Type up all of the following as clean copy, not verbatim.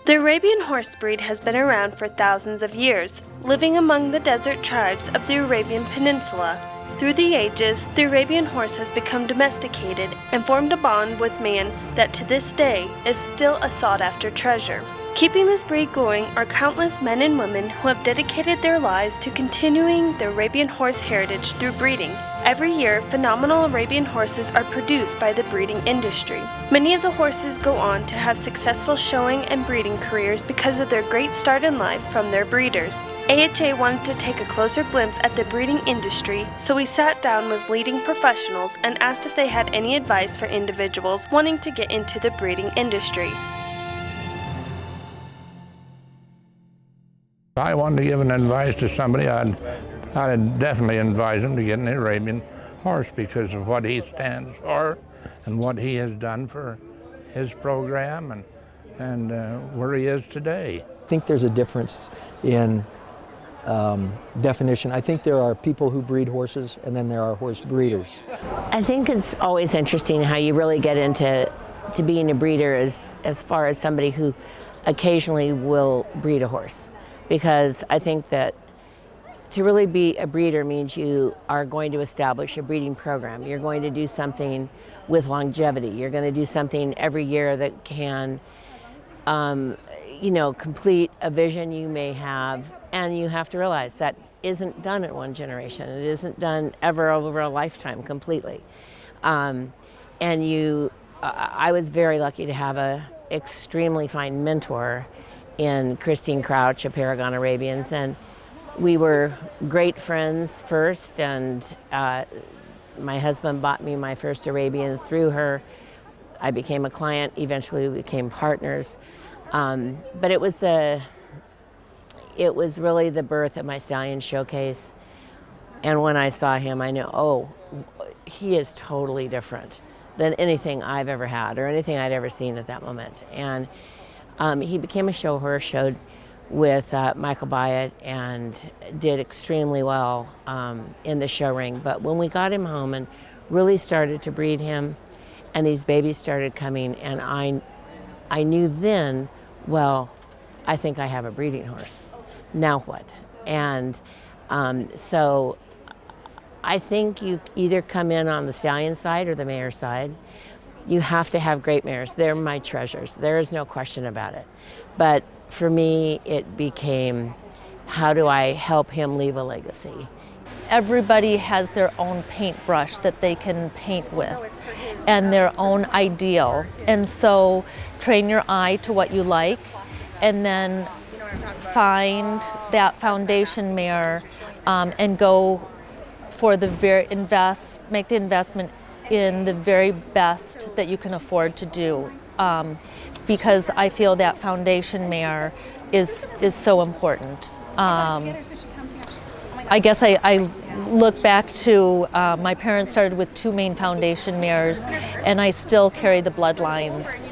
The Arabian horse breed has been around for thousands of years, living among the desert tribes of the Arabian Peninsula. Through the ages, the Arabian horse has become domesticated and formed a bond with man that to this day is still a sought-after treasure. Keeping this breed going are countless men and women who have dedicated their lives to continuing the Arabian horse heritage through breeding. Every year, phenomenal Arabian horses are produced by the breeding industry. Many of the horses go on to have successful showing and breeding careers because of their great start in life from their breeders. AHA wanted to take a closer glimpse at the breeding industry, so we sat down with leading professionals and asked if they had any advice for individuals wanting to get into the breeding industry. If I wanted to give an advice to somebody, I'd definitely advise them to get an Arabian horse because of what he stands for and what he has done for his program and where he is today. I think there's a difference in definition. I think there are people who breed horses and then there are horse breeders. I think it's always interesting how you really get into being a breeder as far as somebody who occasionally will breed a horse. Because I think that to really be a breeder means you are going to establish a breeding program. You're going to do something with longevity. You're going to do something every year that can, complete a vision you may have. And you have to realize that isn't done in one generation. It isn't done ever over a lifetime completely. I was very lucky to have an extremely fine mentor in Christine Crouch of Paragon Arabians, and we were great friends first, and my husband bought me my first Arabian through her. I became a client, eventually we became partners, but it was really the birth of my stallion showcase, and when I saw him I knew, oh, he is totally different than anything I've ever had or anything I'd ever seen at that moment. And he became a show horse, showed with Michael Byatt and did extremely well in the show ring. But when we got him home and really started to breed him and these babies started coming, and I knew then, well, I think I have a breeding horse. Now what? And so I think you either come in on the stallion side or the mare side. You have to have great mares. They're my treasures. There is no question about it. But for me, it became, how do I help him leave a legacy? Everybody has their own paintbrush that they can paint with and their own ideal. And so train your eye to what you like and then find that foundation mare and go for the make the investment in the very best that you can afford to do, because I feel that foundation mare is so important. I guess I look back to my parents started with 2 main foundation mares, and I still carry the bloodlines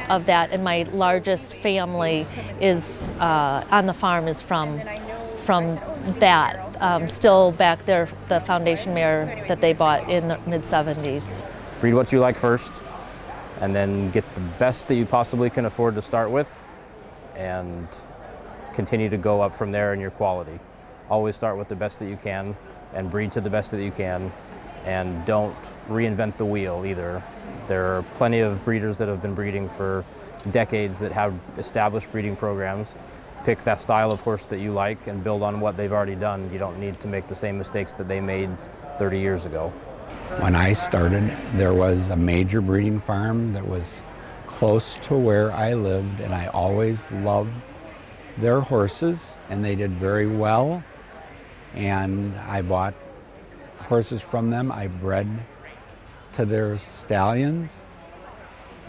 of that. And my largest family is on the farm is from that. Still back there, the foundation mare that they bought in the mid-70s. Breed what you like first, and then get the best that you possibly can afford to start with, and continue to go up from there in your quality. Always start with the best that you can, and breed to the best that you can, and don't reinvent the wheel either. There are plenty of breeders that have been breeding for decades that have established breeding programs. Pick that style of horse that you like and build on what they've already done. You don't need to make the same mistakes that they made 30 years ago. When I started, there was a major breeding farm that was close to where I lived, and I always loved their horses, and they did very well. And I bought horses from them. I bred to their stallions,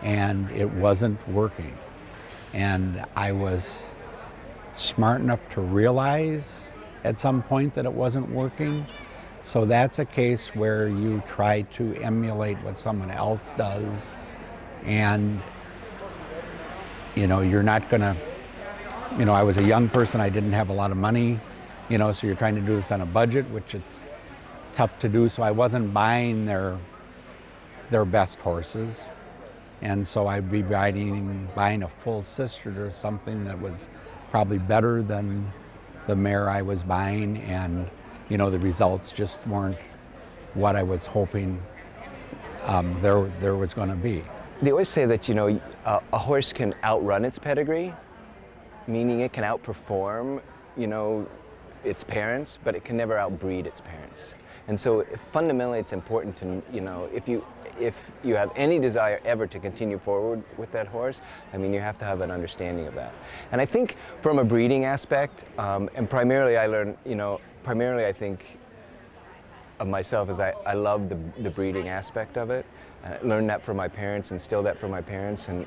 and it wasn't working. And I was smart enough to realize at some point that it wasn't working. So that's a case where you try to emulate what someone else does, and you're not gonna, I was a young person, I didn't have a lot of money, so you're trying to do this on a budget, which it's tough to do, so I wasn't buying their best horses. And so I'd be buying a full sister or something that was probably better than the mare I was buying, and you know, the results just weren't what I was hoping there was going to be. They always say that, you know, a horse can outrun its pedigree, meaning it can outperform, you know, its parents, but it can never outbreed its parents. And so fundamentally it's important to, you know, if you have any desire ever to continue forward with that horse, I mean, you have to have an understanding of that. And I think from a breeding aspect, and primarily I learned, you know, primarily I think of myself as I love the breeding aspect of it. I learned that from my parents, instilled that from my parents, and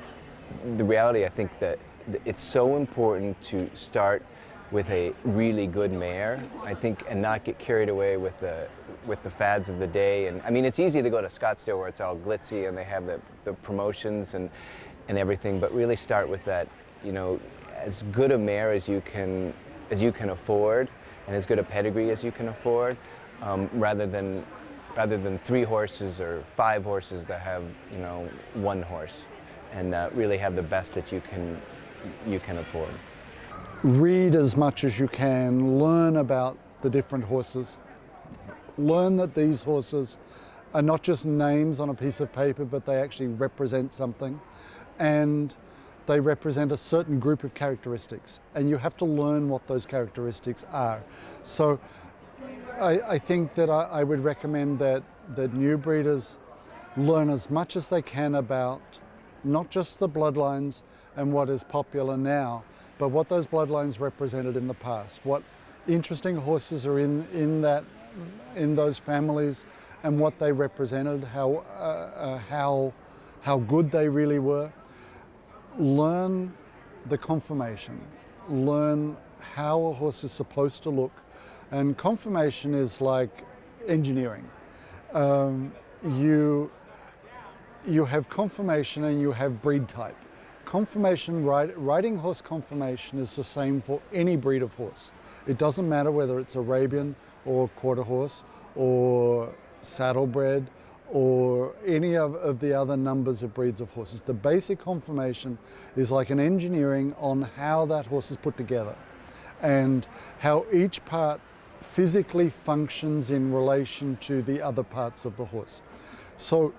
the reality, I think that it's so important to start with a really good mare, I think, and not get carried away with the fads of the day. And I mean, it's easy to go to Scottsdale where it's all glitzy and they have the promotions and everything, but really start with that, you know, as good a mare as you can afford, and as good a pedigree as you can afford, rather than 3 horses or 5 horses that have, you know, 1 horse, and really have the best that you can afford. Read as much as you can, learn about the different horses, learn that these horses are not just names on a piece of paper, but they actually represent something, and they represent a certain group of characteristics, and you have to learn what those characteristics are. So I think that I would recommend that new breeders learn as much as they can about not just the bloodlines and what is popular now, but what those bloodlines represented in the past, what interesting horses are in those families, and what they represented, how good they really were. Learn the conformation, learn how a horse is supposed to look. And conformation is like engineering. You have conformation and you have breed type. Conformation, riding horse conformation is the same for any breed of horse. It doesn't matter whether it's Arabian or quarter horse or saddlebred or any of the other numbers of breeds of horses. The basic conformation is like an engineering on how that horse is put together and how each part physically functions in relation to the other parts of the horse. So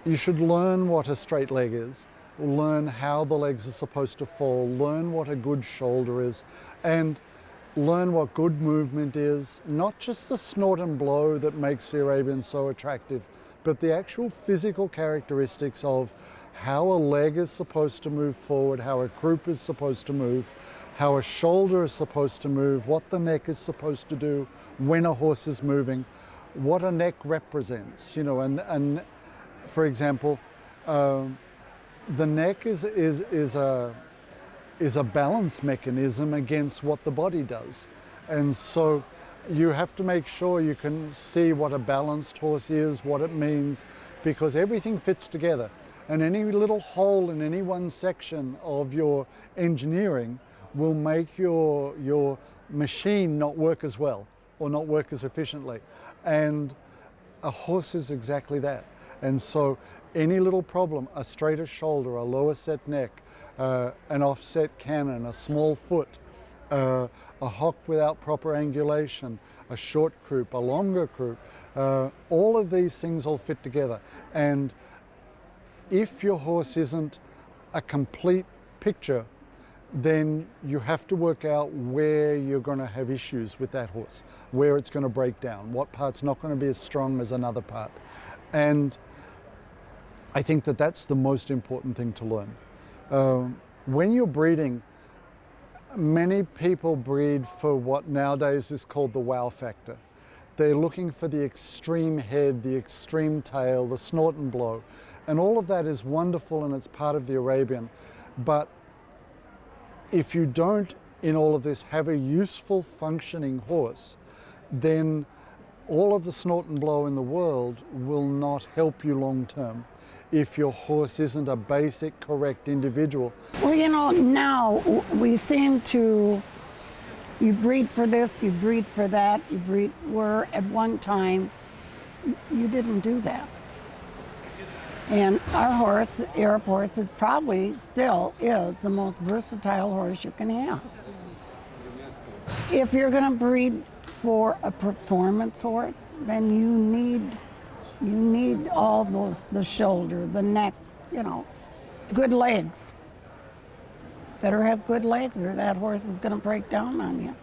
you should learn what a straight leg is, learn how the legs are supposed to fall, learn what a good shoulder is, and learn what good movement is, not just the snort and blow that makes the Arabian so attractive, but the actual physical characteristics of how a leg is supposed to move forward, how a croup is supposed to move, how a shoulder is supposed to move, what the neck is supposed to do when a horse is moving, what a neck represents, you know, and for example, the neck is a balance mechanism against what the body does. And so you have to make sure you can see what a balanced horse is, what it means, because everything fits together. And any little hole in any one section of your engineering will make your machine not work as well or not work as efficiently. And a horse is exactly that. And so any little problem, a straighter shoulder, a lower set neck, an offset cannon, a small foot, a hock without proper angulation, a short croup, a longer croup, all of these things all fit together. And if your horse isn't a complete picture, then you have to work out where you're going to have issues with that horse, where it's going to break down, what part's not going to be as strong as another part. And I think that that's the most important thing to learn. When you're breeding, many people breed for what nowadays is called the wow factor. They're looking for the extreme head, the extreme tail, the snort and blow. And all of that is wonderful and it's part of the Arabian. But if you don't, in all of this, have a useful functioning horse, then all of the snort and blow in the world will not help you long term if your horse isn't a basic, correct individual. Well, you know, now we seem to, you breed for this, you breed for that, you breed, where at one time you didn't do that. And our horse, the Arab horse, is probably still is the most versatile horse you can have. If you're going to breed for a performance horse, then you need all those, the shoulder, the neck, good legs. Better have good legs or that horse is going to break down on you.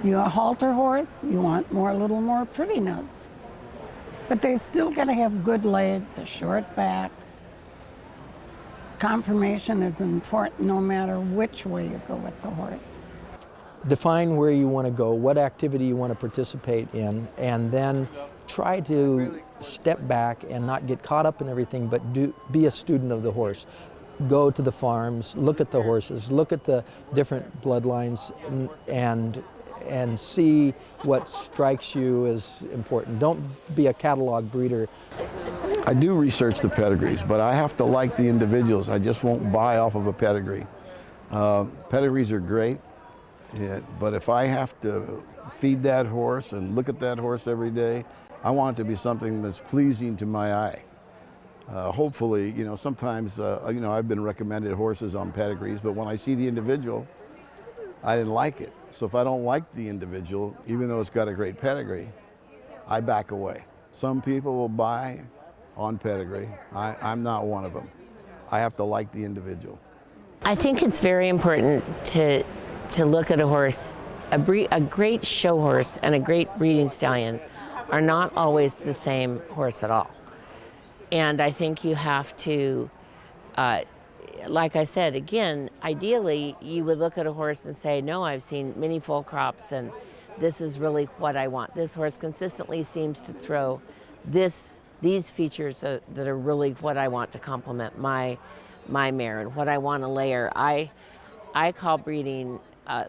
You a halter horse, you want a little more prettiness. But they still got to have good legs, a short back. Conformation is important no matter which way you go with the horse. Define where you want to go, what activity you want to participate in, and then try to step back and not get caught up in everything, but be a student of the horse. Go to the farms, look at the horses, look at the different bloodlines, and see what strikes you as important. Don't be a catalog breeder. I do research the pedigrees, but I have to like the individuals. I just won't buy off of a pedigree. Pedigrees are great, but if I have to feed that horse and look at that horse every day, I want it to be something that's pleasing to my eye. Hopefully, sometimes, I've been recommended horses on pedigrees, but when I see the individual, I didn't like it. So if I don't like the individual, even though it's got a great pedigree, I back away. Some people will buy on pedigree. I'm not one of them. I have to like the individual. I think it's very important to look at a horse. A great show horse and a great breeding stallion are not always the same horse at all. And I think you have to, like I said, again, ideally you would look at a horse and say, no, I've seen many full crops and this is really what I want. This horse consistently seems to throw these features that are really what I want to complement my mare and what I want to layer. I call breeding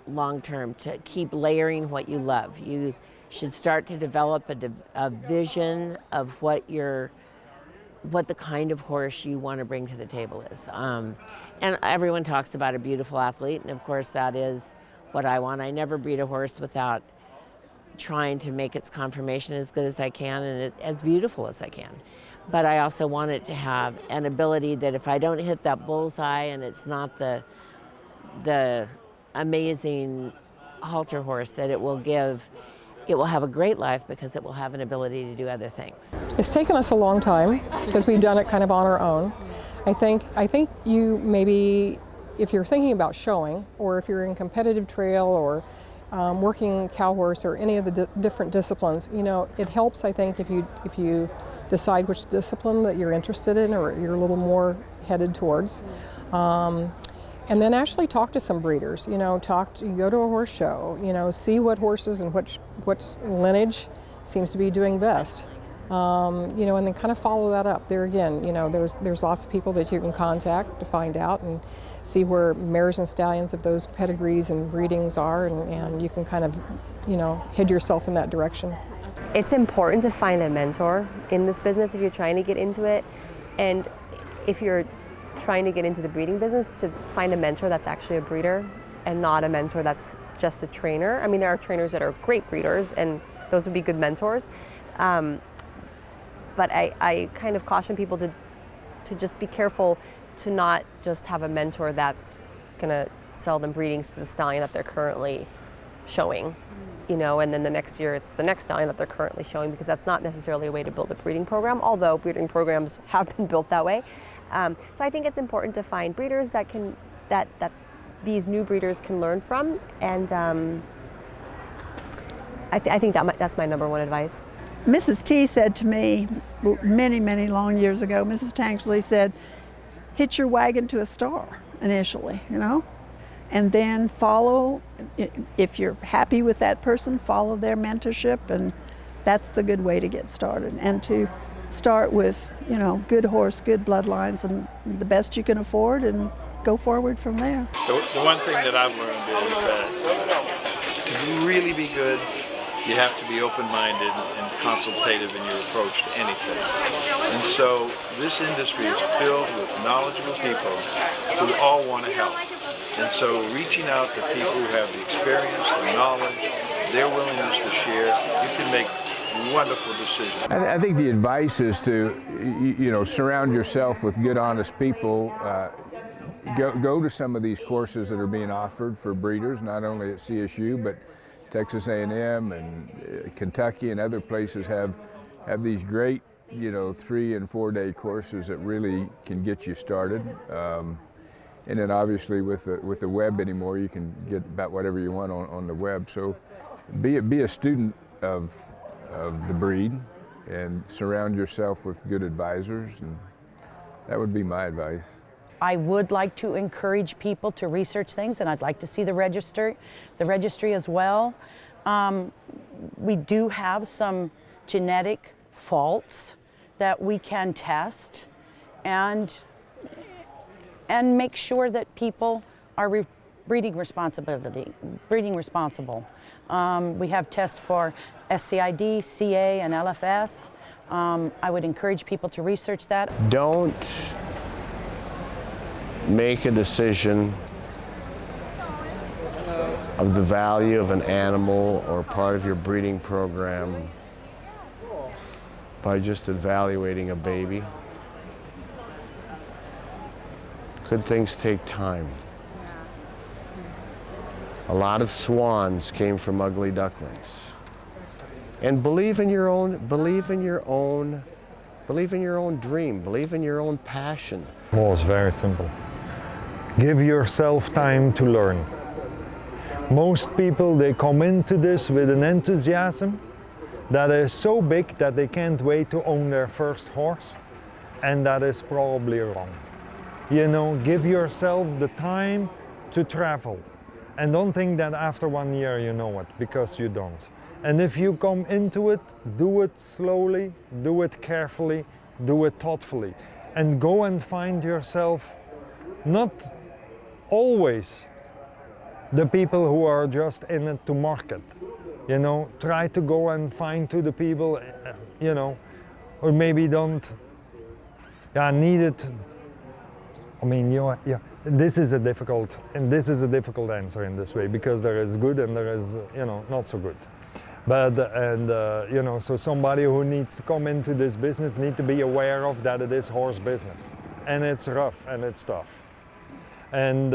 long-term to keep layering what you love. You should start to develop a vision of what the kind of horse you want to bring to the table is. And everyone talks about a beautiful athlete, and of course that is what I want. I never breed a horse without trying to make its conformation as good as I can and as beautiful as I can. But I also want it to have an ability that if I don't hit that bullseye and it's not the amazing halter horse that it will have a great life because it will have an ability to do other things. It's taken us a long time because we've done it kind of on our own. I think you maybe, if you're thinking about showing, or if you're in competitive trail or working cow horse or any of the different disciplines, it helps, I think, if you decide which discipline that you're interested in or you're a little more headed towards. And then actually talk to some breeders, go to a horse show, see what horses and what lineage seems to be doing best. And then kind of follow that up. There again, there's lots of people that you can contact to find out and see where mares and stallions of those pedigrees and breedings are, and you can kind of, head yourself in that direction. It's important to find a mentor in this business if you're trying to get into it, and if you're trying to get into the breeding business, to find a mentor that's actually a breeder and not a mentor that's just a trainer. I mean, there are trainers that are great breeders and those would be good mentors. But I kind of caution people to just be careful to not just have a mentor that's gonna sell them breedings to the stallion that they're currently showing, and then the next year it's the next stallion that they're currently showing, because that's not necessarily a way to build a breeding program, although breeding programs have been built that way. So I think it's important to find breeders that these new breeders can learn from, and I think that's my number one advice. Mrs. T said to me many, many long years ago, Mrs. Tanksley said, hitch your wagon to a star initially, and then follow, if you're happy with that person, follow their mentorship, and that's the good way to get started. And to start with, good horse, good bloodlines, and the best you can afford, and go forward from there. The one thing that I've learned is that to really be good, you have to be open-minded and consultative in your approach to anything. And so this industry is filled with knowledgeable people who all want to help. And so reaching out to people who have the experience, the knowledge, their willingness to share, you can make wonderful decision. I think the advice is to, surround yourself with good, honest people. Go to some of these courses that are being offered for breeders, not only at CSU, but Texas A&M and Kentucky and other places have these great, 3 and 4 day courses that really can get you started. And then obviously with the web anymore, you can get about whatever you want on the web. So be a student of the breed and surround yourself with good advisors, and that would be my advice. I would like to encourage people to research things, and I'd like to see the registry as well. We do have some genetic faults that we can test and make sure that people are breeding responsible. We have tests for SCID, CA, and LFS. I would encourage people to research that. Don't make a decision of the value of an animal or part of your breeding program by just evaluating a baby. Good things take time. A lot of swans came from ugly ducklings. And believe in your own dream, believe in your own passion. Well, it's very simple. Give yourself time to learn. Most people, they come into this with an enthusiasm that is so big that they can't wait to own their first horse, and that is probably wrong. Give yourself the time to travel, and don't think that after 1 year you know it, because you don't. And if you come into it, do it slowly, do it carefully, do it thoughtfully, and go and find yourself not always the people who are just in it to market. Try to go and find to the people, or maybe don't need it. I mean, this is a difficult answer in this way, because there is good and there is, not so good. But, so somebody who needs to come into this business needs to be aware of that it is horse business. And it's rough and it's tough. And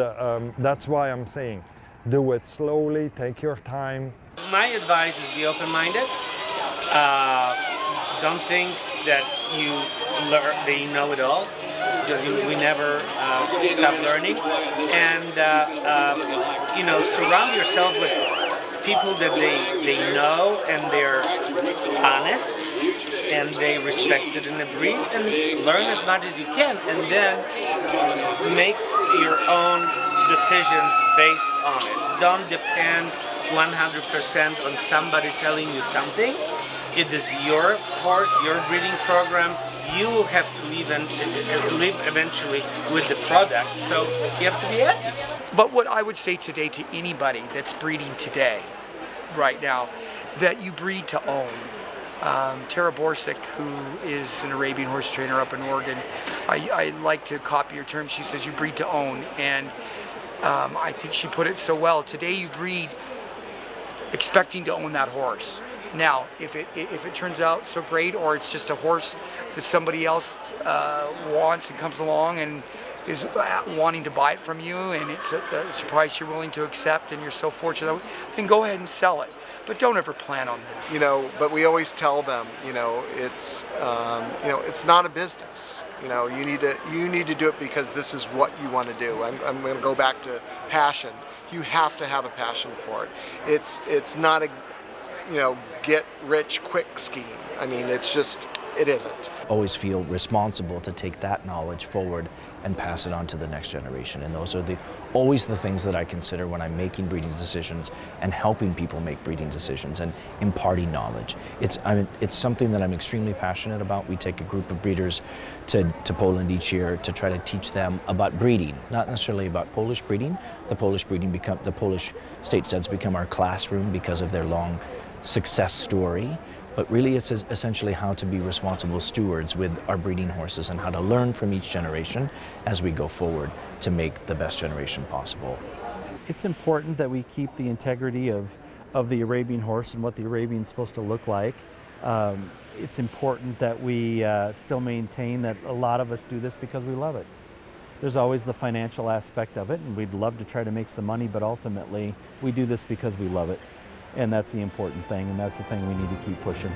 that's why I'm saying, do it slowly, take your time. My advice is be open-minded. Don't think that you know it all, because we never stop learning. And surround yourself with people that they know and they're honest and they respect it in the breed, and learn as much as you can, and then make your own decisions based on it. Don't depend 100% on somebody telling you something. It is your horse, your breeding program. You will have to live eventually with the product, so you have to be happy. But what I would say today to anybody that's breeding today, right now, that you breed to own. Tara Borsick, who is an Arabian horse trainer up in Oregon, I like to copy her term. She says you breed to own, and I think she put it so well. Today you breed expecting to own that horse. Now, if it turns out so great, or it's just a horse that somebody else wants and comes along and is wanting to buy it from you, and it's a price you're willing to accept, and you're so fortunate, then go ahead and sell it. But don't ever plan on that. But we always tell them, it's not a business. You need to do it because this is what you want to do. I'm going to go back to passion. You have to have a passion for it. It's not a, get rich quick scheme. I mean, it isn't. Always feel responsible to take that knowledge forward and pass it on to the next generation. And those are always the things that I consider when I'm making breeding decisions and helping people make breeding decisions and imparting knowledge. It's something that I'm extremely passionate about. We take a group of breeders to Poland each year to try to teach them about breeding, not necessarily about Polish breeding. The Polish state studs become our classroom because of their long success story. But really it's essentially how to be responsible stewards with our breeding horses and how to learn from each generation as we go forward to make the best generation possible. It's important that we keep the integrity of the Arabian horse and what the Arabian is supposed to look like. it's important that we still maintain that a lot of us do this because we love it. There's always the financial aspect of it, and we'd love to try to make some money, but ultimately we do this because we love it. And that's the important thing, and that's the thing we need to keep pushing.